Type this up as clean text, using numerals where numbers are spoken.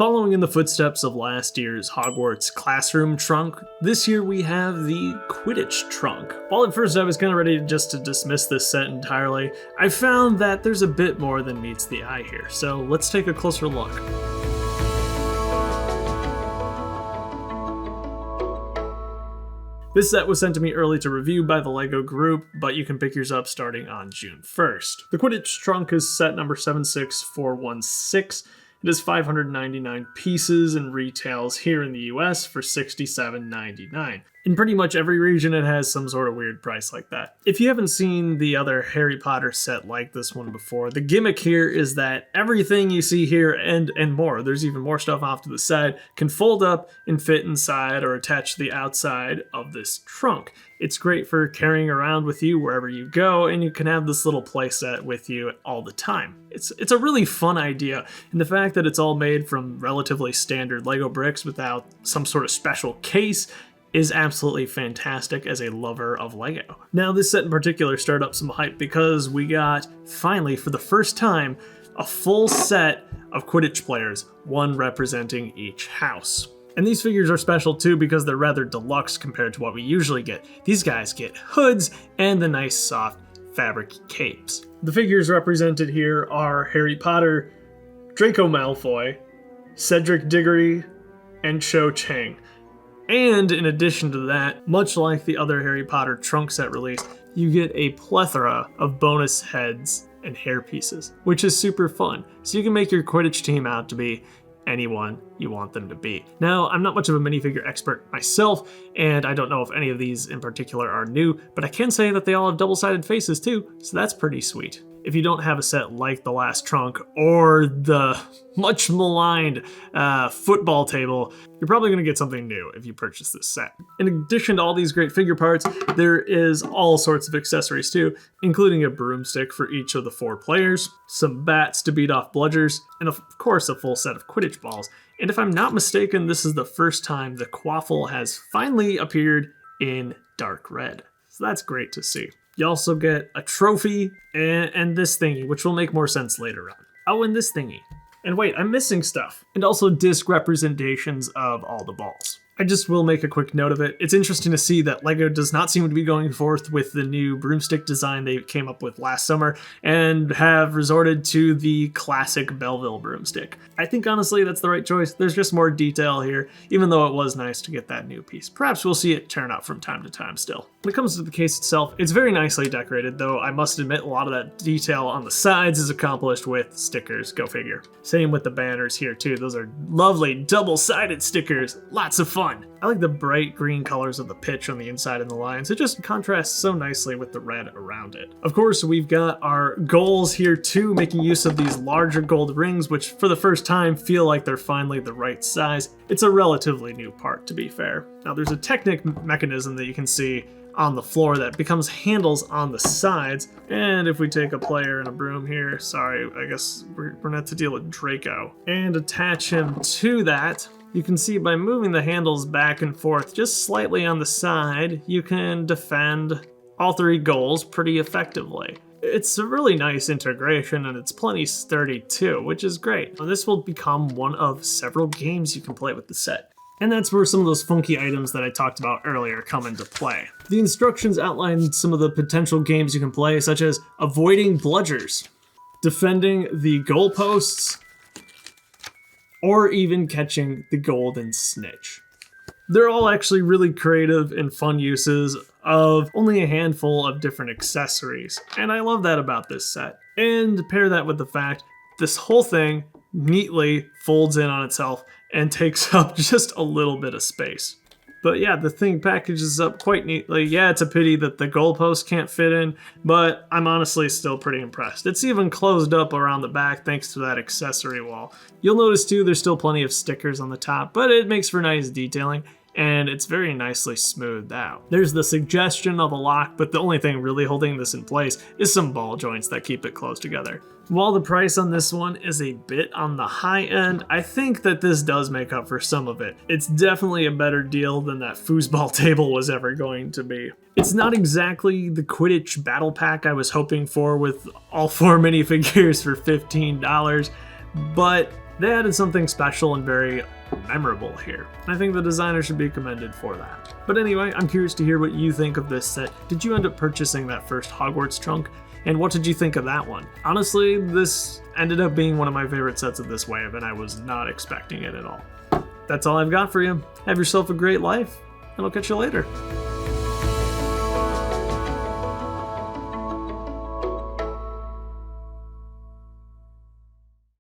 Following in the footsteps of last year's Hogwarts classroom trunk, this year we have the Quidditch trunk. While at first I was kind of ready just to dismiss this set entirely, I found that there's a bit more than meets the eye here, so let's take a closer look. This set was sent to me early to review by the LEGO group, but you can pick yours up starting on June 1st. The Quidditch trunk is set number 76416. It is 599 pieces and retails here in the US for $67.99. In pretty much every region it has some sort of weird price like that. If you haven't seen the other Harry Potter set like this one before, the gimmick here is that everything you see here and more, there's even more stuff off to the side, can fold up and fit inside or attach to the outside of this trunk. It's great for carrying around with you wherever you go, and you can have this little playset with you all the time. It's a really fun idea, and the fact that it's all made from relatively standard LEGO bricks without some sort of special case is absolutely fantastic as a lover of LEGO. Now, this set in particular stirred up some hype because we got, finally, for the first time, a full set of Quidditch players, one representing each house. And these figures are special too because they're rather deluxe compared to what we usually get. These guys get hoods and the nice soft fabric capes. The figures represented here are Harry Potter, Draco Malfoy, Cedric Diggory, and Cho Chang. And in addition to that, much like the other Harry Potter trunk set release, you get a plethora of bonus heads and hair pieces, which is super fun. So you can make your Quidditch team out to be anyone you want them to be. Now, I'm not much of a minifigure expert myself, and I don't know if any of these in particular are new, but I can say that they all have double-sided faces too, so that's pretty sweet. If you don't have a set like the last trunk or the much maligned football table, you're probably going to get something new if you purchase this set. In addition to all these great figure parts, there is all sorts of accessories too, including a broomstick for each of the 4 players, some bats to beat off bludgers, and of course a full set of Quidditch balls. And if I'm not mistaken, this is the first time the Quaffle has finally appeared in dark red. So that's great to see. You also get a trophy and this thingy, which will make more sense later on. Oh, and this thingy. And wait, I'm missing stuff. And also disc representations of all the balls. I just will make a quick note of it. It's interesting to see that LEGO does not seem to be going forth with the new broomstick design they came up with last summer and have resorted to the classic Belleville broomstick. I think honestly that's the right choice. There's just more detail here, even though it was nice to get that new piece. Perhaps we'll see it turn out from time to time still. When it comes to the case itself, it's very nicely decorated, though I must admit a lot of that detail on the sides is accomplished with stickers, go figure. Same with the banners here too. Those are lovely double-sided stickers, lots of fun. I like the bright green colors of the pitch on the inside and the lines. It just contrasts so nicely with the red around it. Of course, we've got our goals here too, making use of these larger gold rings, which for the first time feel like they're finally the right size. It's a relatively new part, to be fair. Now there's a Technic mechanism that you can see on the floor that becomes handles on the sides. And if we take a player and a broom here, sorry, I guess we're gonna have to deal with Draco, and attach him to that, you can see by moving the handles back and forth just slightly on the side, you can defend all 3 goals pretty effectively. It's a really nice integration and it's plenty sturdy too, which is great. Now, this will become one of several games you can play with the set. And that's where some of those funky items that I talked about earlier come into play. The instructions outline some of the potential games you can play, such as avoiding bludgers, defending the goalposts, or even catching the golden snitch. They're all actually really creative and fun uses of only a handful of different accessories, and I love that about this set. And pair that with the fact this whole thing neatly folds in on itself and takes up just a little bit of space. But yeah, the thing packages up quite neatly. Yeah, it's a pity that the goalpost can't fit in, but I'm honestly still pretty impressed. It's even closed up around the back thanks to that accessory wall. You'll notice too, there's still plenty of stickers on the top, but it makes for nice detailing, and it's very nicely smoothed out. There's the suggestion of a lock, but the only thing really holding this in place is some ball joints that keep it closed together. While the price on this one is a bit on the high end, I think that this does make up for some of it. It's definitely a better deal than that foosball table was ever going to be. It's not exactly the Quidditch battle pack I was hoping for with all 4 minifigures for $15, but They added something special and very memorable here. I think the designer should be commended for that. But anyway, I'm curious to hear what you think of this set. Did you end up purchasing that first Hogwarts trunk? And what did you think of that one? Honestly, this ended up being one of my favorite sets of this wave, and I was not expecting it at all. That's all I've got for you. Have yourself a great life, and I'll catch you later.